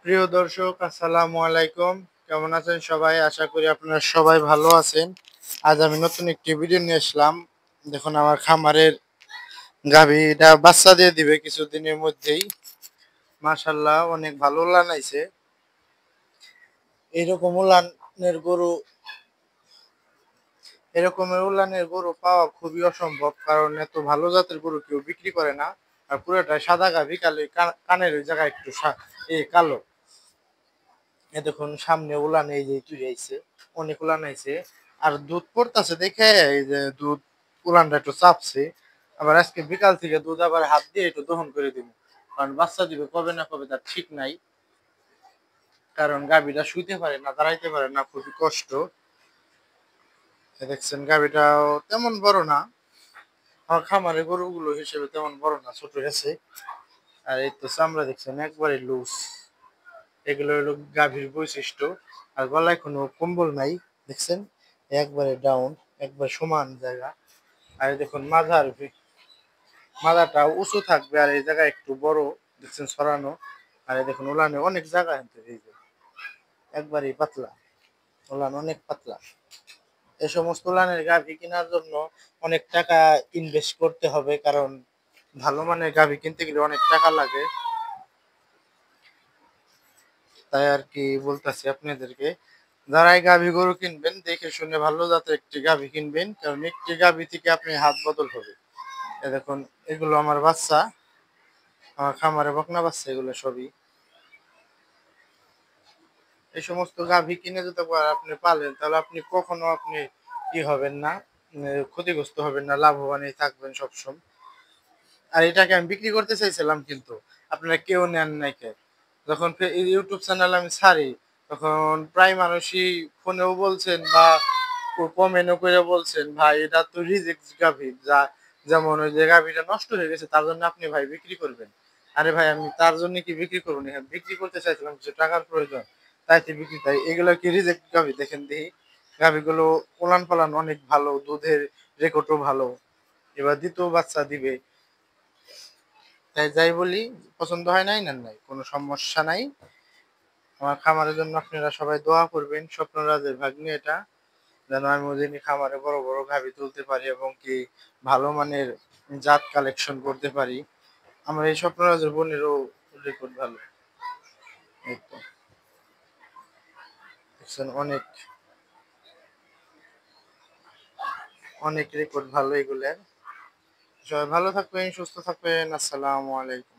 প্রিয় দর্শক, আসসালামু আলাইকুম। কেমন আছেন সবাই? আশা করি আপনারা সবাই ভালো আছেন। আজ আমি নতুন একটি ভিডিও নিয়ে আসলাম। দেখুন, আমার খামারের গাভীটা বাচ্চা দিয়ে দিবে কিছুদিনের মধ্যেই। মাশাআল্লাহ, অনেক ভালো উলান আইছে। এরকম উলানের গরু এরকমের উলানের গরু পাওয়া খুবই অসম্ভব, কারণ এত ভালো জাতের গরু কেউ বিক্রি করে না। আর পুরোটাই সাদা গাভী, কানের ওই জায়গায় একটু কালো। এ দেখুন, সামনে উলান এই যে তুই আইছে, অনেক উলান আইছে। আর দুধ পড়তাছে দেখে এই যে দুধ উলানটা একটু চাপছে। আবার আজকে বিকাল থেকে দুধ আবার হাত দিয়ে একটু দহন করে দিব, কারণ বাচ্চা দিবে কবে না কবে তার ঠিক নাই। কারণ গাভীটা শুইতে পারে না, দাঁড়াইতে পারে না, খুবই কষ্ট। দেখছেন, গাভীটাও তেমন বড় না, আমার খামারের গরুগুলো হিসেবে তেমন বড় না, ছোট গেছে। আর এই তো চামড়া দেখছেন একবারে লুজ। এগুলো হলো গাভীর বৈশিষ্ট্য। আর গলায় কোনো কম্বল নাই, দেখছেন, একবারে ডাউন, একবার সমান জায়গা। আর এই দেখুন, মাথাটা উঁচু থাকবে, আর এই জায়গা একটু বড়, দেখছেন, ছড়ানো। আর এই দেখুন, উলানে অনেক জায়গা আনতে, এই যে একবারেই পাতলা, উলান অনেক পাতলা। এই সমস্ত উলানের গাভী কেনার জন্য অনেক টাকা ইনভেস্ট করতে হবে, কারণ ভালো মানের গাভী কিনতে গেলে অনেক টাকা লাগে। তাই আর কি বলতেছি আপনাদেরকে, যারা এই গাভী গরু কিনবেন দেখে শুনে ভালো জাতের একটি গাভী কিনবেন, কারণ একটি গাভী থেকে আপনি হাত বদল হবে। এ দেখুন, এগুলো আমার বাচ্চা, আমার খামারে বকনা বাচ্চা, এগুলো সবই। এই সমস্ত গাভী কিনে যদি আপনি পালেন, তাহলে আপনি কখনো কি হবেন না, ক্ষতিগ্রস্ত হবেন না, লাভবানই থাকবেন সবসময়। আর এটাকে আমি বিক্রি করতে চাইছিলাম, কিন্তু আপনারা কেউ নেন নাই কে। যখন ইউটিউব চ্যানেল আমি ছাড়ি, তখন প্রায় মানুষই ফোনেও বলছেন বা কমেন্টও করে বলছেন, ভাই এটা তো রিজেক্ট গাভী, যেমন ওই যে গাভীটা নষ্ট হয়ে গেছে তার জন্য আপনি ভাই বিক্রি করবেন। আরে ভাই, আমি তার জন্য কি বিক্রি করবো না, বিক্রি করতে চাইছিলাম, কিছু টাকার প্রয়োজন, তাই এগুলো কি রিজেক্ট গাভী? দেখেন দেখি, গাভীগুলো উলান পালান অনেক ভালো, দুধের রেকর্ডও ভালো, এবার দ্বিতীয় বাচ্চা দিবে। তাই যাই বলি, পছন্দ হয় নাই, নেন নাই, কোনো সমস্যা নাই। আমার খামারের জন্য আপনারা সবাই দোয়া করবেন, স্বপ্নরাজের ভাগ্নে এটা, যেন আমি ওদিনই খামারে বড় বড় গাভী তুলতে পারি এবং কি ভালো মানের জাত কালেকশন করতে পারি। আমার এই স্বপ্নরাজের বোনেরও রেকর্ড ভালো। এই তো দেখছেন, অনেক অনেক রেকর্ড ভালো এগুলোর। সবাই ভালো থাকবেন, সুস্থ থাকবেন। আসসালামু আলাইকুম।